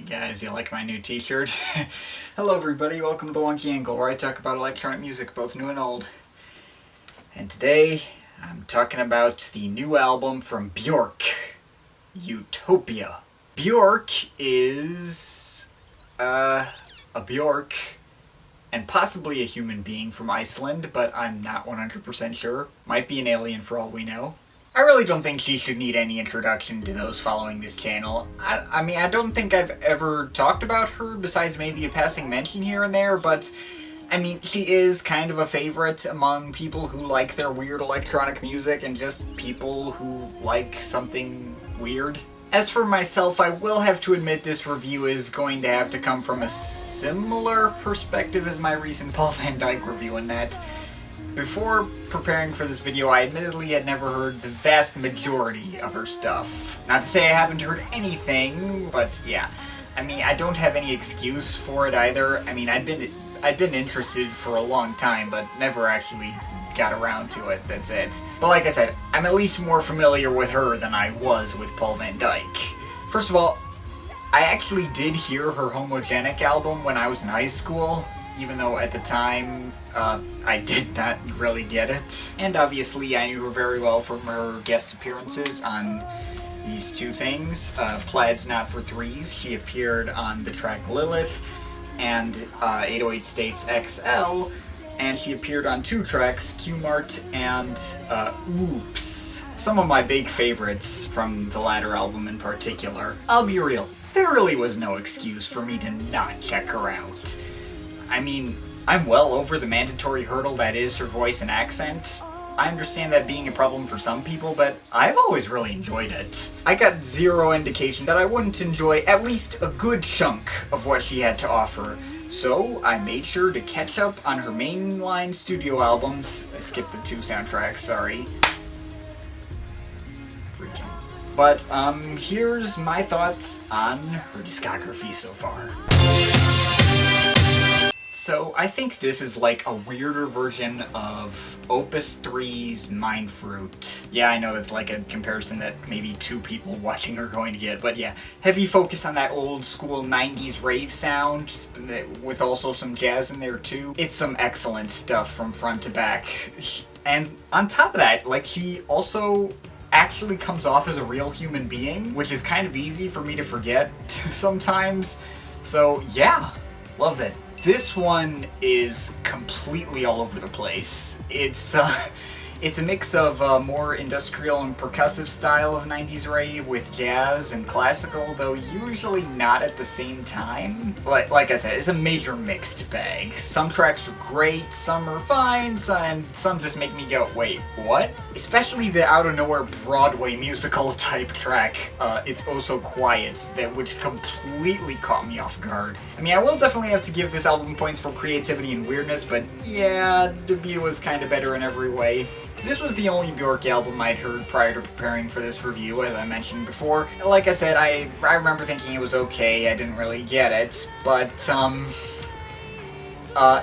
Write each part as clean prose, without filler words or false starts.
Guys, you like my new t-shirt? Hello everybody, welcome to the Wonky Angle, where I talk about electronic music, both new and old. And today, I'm talking about the new album from Björk, Utopia. Björk is, a Björk, and possibly a human being from Iceland, but I'm not 100% sure. Might be an alien for all we know. I really don't think she should need any introduction to those following this channel. I mean, I don't think I've ever talked about her besides maybe a passing mention here and there, but I mean, she is kind of a favorite among people who like their weird electronic music and just people who like something weird. As for myself, I will have to admit this review is going to have to come from a similar perspective as my recent Paul van Dyk review, in that before preparing for this video, I admittedly had never heard the vast majority of her stuff. Not to say I haven't heard anything, but yeah. I mean, I don't have any excuse for it either. I mean, I'd been interested for a long time, but never actually got around to it, that's it. But like I said, I'm at least more familiar with her than I was with Paul van Dyk. First of all, I actually did hear her Homogenic album when I was in high school, even though at the time, I did not really get it. And obviously I knew her very well from her guest appearances on these two things. Plaid's Not for Threes, she appeared on the track Lilith, and 808 States XL, and she appeared on two tracks, Q-Mart and Oops. Some of my big favorites from the latter album in particular. I'll be real, there really was no excuse for me to not check her out. I mean, I'm well over the mandatory hurdle that is her voice and accent. I understand that being a problem for some people, but I've always really enjoyed it. I got zero indication that I wouldn't enjoy at least a good chunk of what she had to offer, so I made sure to catch up on her mainline studio albums. I skipped the two soundtracks, sorry. Freaking. But, here's my thoughts on her discography so far. So, I think this is like a weirder version of Opus 3's Mindfruit. Yeah, I know that's like a comparison that maybe two people watching are going to get, but yeah. Heavy focus on that old school 90s rave sound, with also some jazz in there too. It's some excellent stuff from front to back. And on top of that, like, she also actually comes off as a real human being, which is kind of easy for me to forget sometimes. So yeah, love it. This one is completely all over the place. It's a mix of more industrial and percussive style of 90s rave with jazz and classical, though usually not at the same time. Like I said, it's a major mixed bag. Some tracks are great, some are fine, and some just make me go, wait, what? Especially the out-of-nowhere Broadway musical type track, It's Oh So Quiet, which completely caught me off guard. I mean, I will definitely have to give this album points for creativity and weirdness, but yeah, debut was kind of better in every way. This was the only Björk album I'd heard prior to preparing for this review, as I mentioned before. Like I said, I remember thinking it was okay, I didn't really get it, but,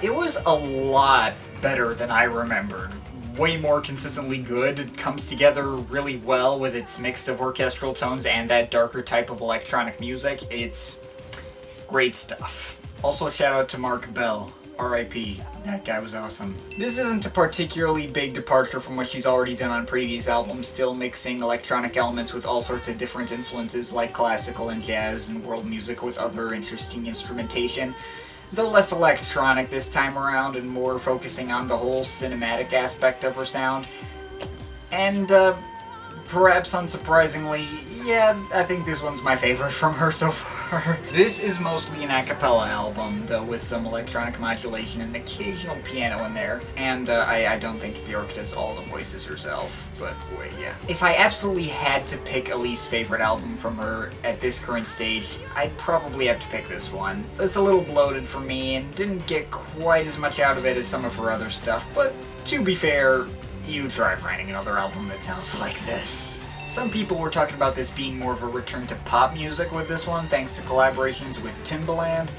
it was a lot better than I remembered. Way more consistently good. It comes together really well with its mix of orchestral tones and that darker type of electronic music. It's great stuff. Also, shout out to Mark Bell. R.I.P. That guy was awesome. This isn't a particularly big departure from what she's already done on previous albums, still mixing electronic elements with all sorts of different influences like classical and jazz and world music with other interesting instrumentation. Though less electronic this time around and more focusing on the whole cinematic aspect of her sound. And, perhaps unsurprisingly, yeah, I think this one's my favorite from her so far. This is mostly an a cappella album, though with some electronic modulation and occasional piano in there. And I don't think Björk does all the voices herself, but wait, yeah. If I absolutely had to pick a least favorite album from her at this current stage, I'd probably have to pick this one. It's a little bloated for me and didn't get quite as much out of it as some of her other stuff, but to be fair, you try finding another album that sounds like this. Some people were talking about this being more of a return to pop music with this one, thanks to collaborations with Timbaland.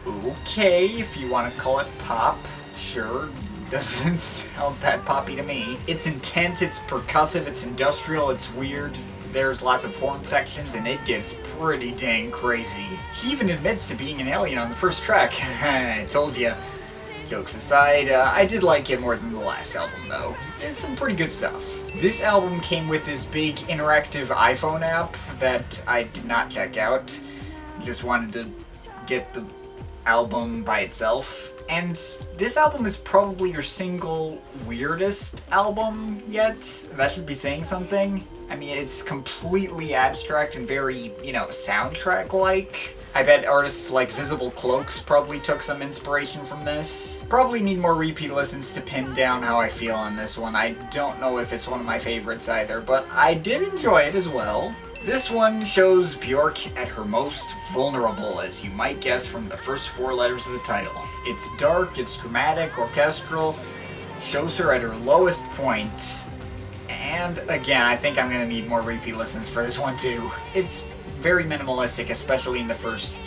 Okay, if you want to call it pop, sure. Doesn't sound that poppy to me. It's intense, it's percussive, it's industrial, it's weird. There's lots of horn sections, and it gets pretty dang crazy. He even admits to being an alien on the first track. I told ya. Jokes aside, I did like it more than the last album, though. It's some pretty good stuff. This album came with this big interactive iPhone app that I did not check out. Just wanted to get the album by itself. And this album is probably your single weirdest album yet. That should be saying something. I mean, it's completely abstract and very, soundtrack-like. I bet artists like Visible Cloaks probably took some inspiration from this. Probably need more repeat listens to pin down how I feel on this one. I don't know if it's one of my favorites either, but I did enjoy it as well. This one shows Björk at her most vulnerable, as you might guess from the first 4 letters of the title. It's dark, it's dramatic, orchestral, shows her at her lowest point. And again, I think I'm gonna need more repeat listens for this one too. It's very minimalistic, especially in the first,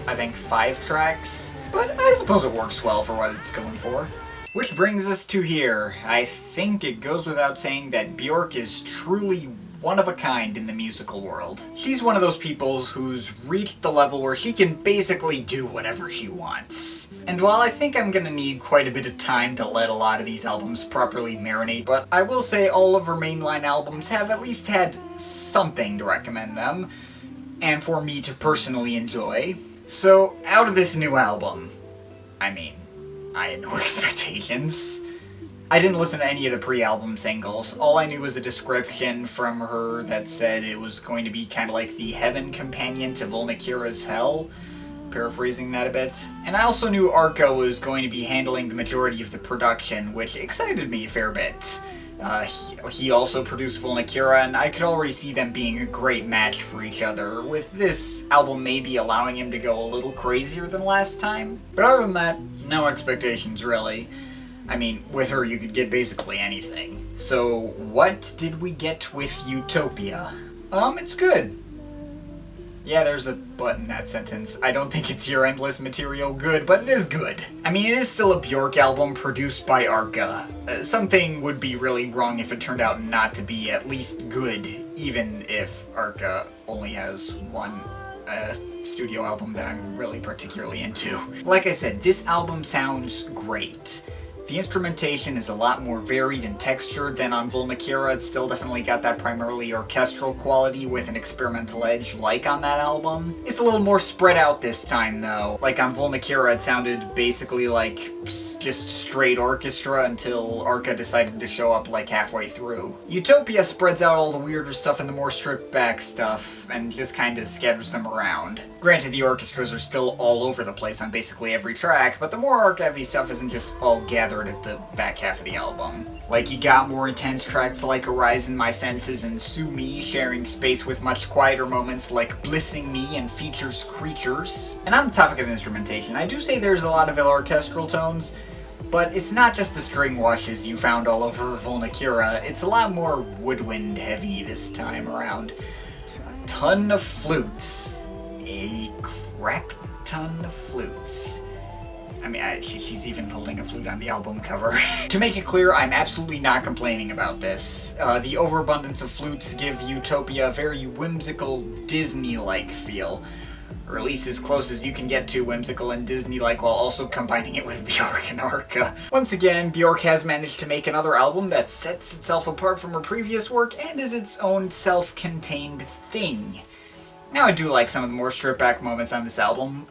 I think, 5 tracks. But I suppose it works well for what it's going for. Which brings us to here. I think it goes without saying that Björk is truly one of a kind in the musical world. She's one of those people who's reached the level where she can basically do whatever she wants. And while I think I'm gonna need quite a bit of time to let a lot of these albums properly marinate, but I will say all of her mainline albums have at least had something to recommend them, and for me to personally enjoy. So, out of this new album, I mean, I had no expectations. I didn't listen to any of the pre-album singles. All I knew was a description from her that said it was going to be kind of like the heaven companion to Volnikira's Hell, paraphrasing that a bit. And I also knew Arca was going to be handling the majority of the production, which excited me a fair bit. He also produced Volnikira, and I could already see them being a great match for each other, with this album maybe allowing him to go a little crazier than last time. But other than that, no expectations really. I mean, with her you could get basically anything. So, what did we get with Utopia? It's good. Yeah, there's a but in that sentence. I don't think it's your endless material good, but it is good. I mean, it is still a Björk album produced by Arca. Something would be really wrong if it turned out not to be at least good, even if Arca only has one studio album that I'm really particularly into. Like I said, this album sounds great. The instrumentation is a lot more varied and textured than on Volnikira. It's still definitely got that primarily orchestral quality with an experimental edge like on that album. It's a little more spread out this time though. Like on Volnikira it sounded basically like just straight orchestra until Arca decided to show up like halfway through. Utopia spreads out all the weirder stuff and the more stripped back stuff and just kind of scatters them around. Granted, the orchestras are still all over the place on basically every track, but the more Arca-heavy stuff isn't just all gathered at the back half of the album. Like, you got more intense tracks like Arisen, My Senses, and Sue Me, sharing space with much quieter moments like Blissing Me and Features Creatures. And on the topic of instrumentation, I do say there's a lot of orchestral tones, but it's not just the string washes you found all over Volnikira, it's a lot more woodwind heavy this time around. A ton of flutes. A crap ton of flutes. I mean, she's even holding a flute on the album cover. To make it clear, I'm absolutely not complaining about this. The overabundance of flutes give Utopia a very whimsical, Disney-like feel. Or at least as close as you can get to whimsical and Disney-like while also combining it with Björk and Arca. Once again, Björk has managed to make another album that sets itself apart from her previous work and is its own self-contained thing. Now I do like some of the more stripped-back moments on this album.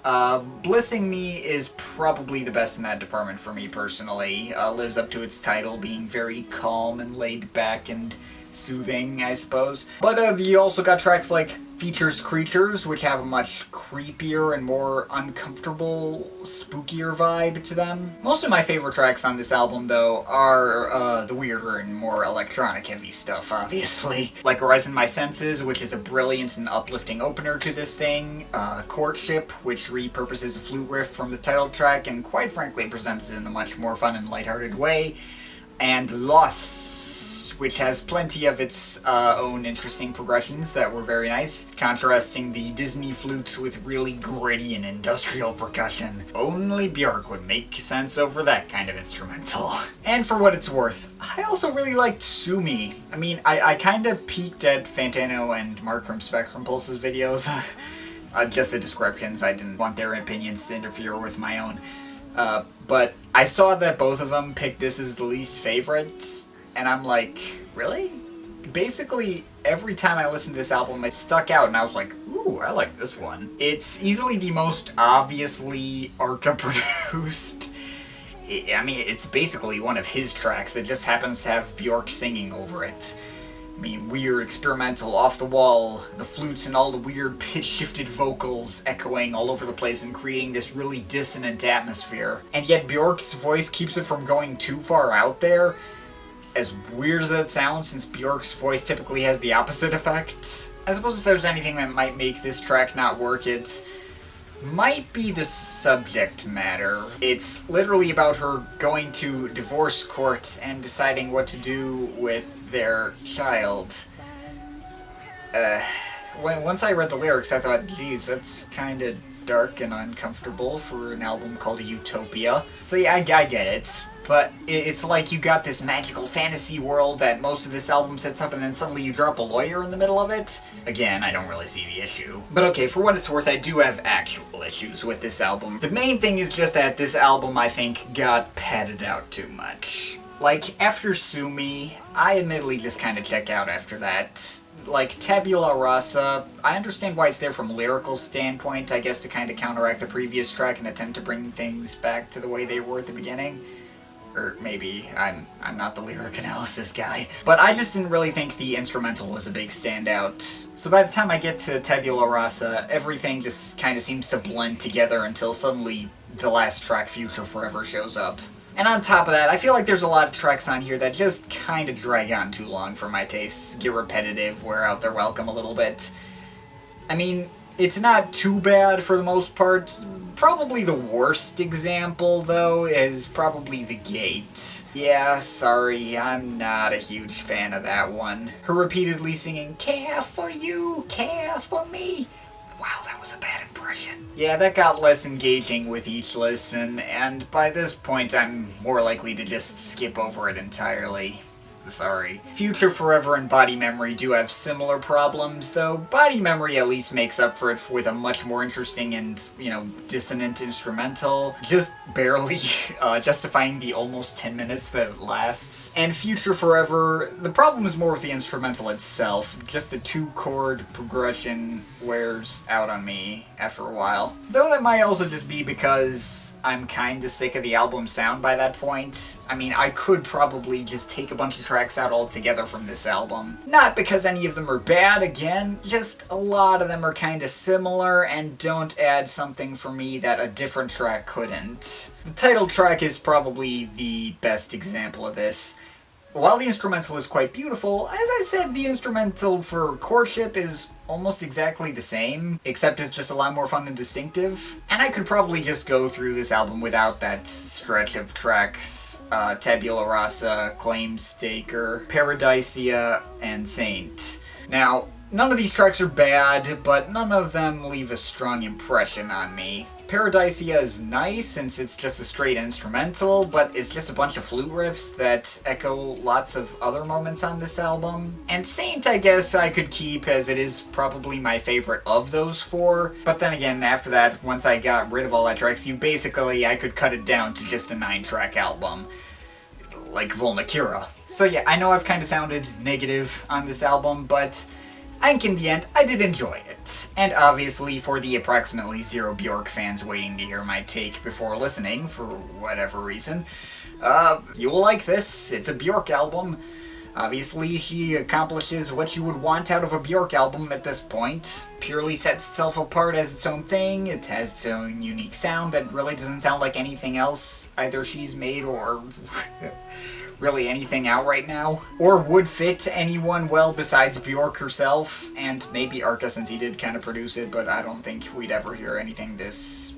Blissing Me is probably the best in that department for me personally. Lives up to its title, being very calm and laid back and soothing, I suppose. But you also got tracks like Features Creatures, which have a much creepier and more uncomfortable, spookier vibe to them. Most of my favorite tracks on this album, though, are the weirder and more electronic-heavy stuff, obviously. Like Arisen, My Senses, which is a brilliant and uplifting opener to this thing. Courtship, which repurposes a flute riff from the title track and quite frankly presents it in a much more fun and lighthearted way. And Lost, which has plenty of its own interesting progressions that were very nice, contrasting the Disney flutes with really gritty and industrial percussion. Only Björk would make sense over that kind of instrumental. And for what it's worth, I also really liked Sumi. I mean, I kind of peeked at Fantano and Mark from Spectrum Pulse's videos. Just the descriptions, I didn't want their opinions to interfere with my own. But I saw that both of them picked this as the least favorite, and I'm like, really? Basically, every time I listened to this album, it stuck out, and I was like, ooh, I like this one. It's easily the most obviously Arca-produced. I mean, it's basically one of his tracks that just happens to have Björk singing over it. I mean, weird, experimental, off the wall, the flutes and all the weird pitch-shifted vocals echoing all over the place and creating this really dissonant atmosphere. And yet Björk's voice keeps it from going too far out there. As weird as that sounds, since Björk's voice typically has the opposite effect. I suppose if there's anything that might make this track not work, it might be the subject matter. It's literally about her going to divorce court and deciding what to do with their child. Once I read the lyrics, I thought, geez, that's kind of dark and uncomfortable for an album called Utopia. So yeah, I get it. But it's like you got this magical fantasy world that most of this album sets up, and then suddenly you drop a lawyer in the middle of it. Again, I don't really see the issue. But okay, for what it's worth, I do have actual issues with this album. The main thing is just that this album, I think, got padded out too much. Like, after Sumi, I admittedly just kind of check out after that. Like, Tabula Rasa, I understand why it's there from a lyrical standpoint, I guess to kind of counteract the previous track and attempt to bring things back to the way they were at the beginning. Or maybe I'm not the lyric analysis guy. But I just didn't really think the instrumental was a big standout. So by the time I get to Tabula Rasa, everything just kind of seems to blend together until suddenly the last track, Future Forever, shows up. And on top of that, I feel like there's a lot of tracks on here that just kind of drag on too long for my tastes, get repetitive, wear out their welcome a little bit. I mean, it's not too bad for the most part. Probably the worst example, though, is probably The Gate. Yeah, sorry, I'm not a huge fan of that one. Her repeatedly singing, "Care for you, care for me." Wow, that was a bad impression. Yeah, that got less engaging with each listen, and by this point I'm more likely to just skip over it entirely. Sorry. Future Forever and Body Memory do have similar problems, though Body Memory at least makes up for it with a much more interesting and, dissonant instrumental, just barely justifying the almost 10 minutes that it lasts. And Future Forever, the problem is more with the instrumental itself, just the 2-chord progression wears out on me after a while. Though that might also just be because I'm kinda sick of the album sound by that point. I mean, I could probably just take a bunch of tracks out altogether from this album. Not because any of them are bad, again, just a lot of them are kinda similar and don't add something for me that a different track couldn't. The title track is probably the best example of this. While the instrumental is quite beautiful, as I said, the instrumental for Courtship is almost exactly the same, except it's just a lot more fun and distinctive. And I could probably just go through this album without that stretch of tracks, Tabula Rasa, Claim Staker, Paradisia, and Saint. Now, none of these tracks are bad, but none of them leave a strong impression on me. Paradisia is nice since it's just a straight instrumental, but it's just a bunch of flute riffs that echo lots of other moments on this album. And Saint, I guess I could keep, as it is probably my favorite of those 4, but then again, after that, once I got rid of all that tracks, I could cut it down to just a 9-track album. Like Volnakira. So yeah, I know I've kind of sounded negative on this album, but I think in the end, I did enjoy it. And obviously, for the approximately 0 Björk fans waiting to hear my take before listening, for whatever reason, you will like this. It's a Björk album. Obviously, she accomplishes what you would want out of a Björk album at this point. Purely sets itself apart as its own thing. It has its own unique sound that really doesn't sound like anything else either she's made or really anything out right now, or would fit anyone well besides Björk herself, and maybe Arca since he did kind of produce it, but I don't think we'd ever hear anything this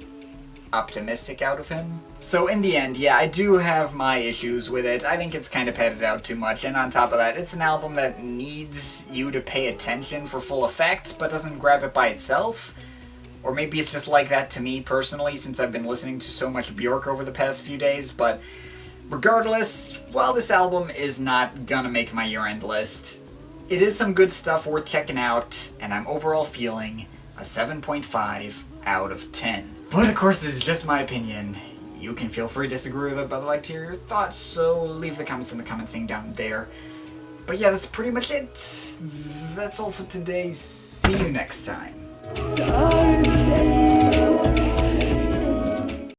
optimistic out of him. So in the end, yeah, I do have my issues with it. I think it's kind of padded out too much, and on top of that, it's an album that needs you to pay attention for full effect, but doesn't grab it by itself. Or maybe it's just like that to me personally, since I've been listening to so much Björk over the past few days, but regardless, while this album is not gonna make my year-end list, it is some good stuff worth checking out, and I'm overall feeling a 7.5 out of 10. But of course, this is just my opinion. You can feel free to disagree with it, but I'd like to hear your thoughts, so leave the comments in the comment thing down there. But yeah, that's pretty much it. That's all for today. See you next time.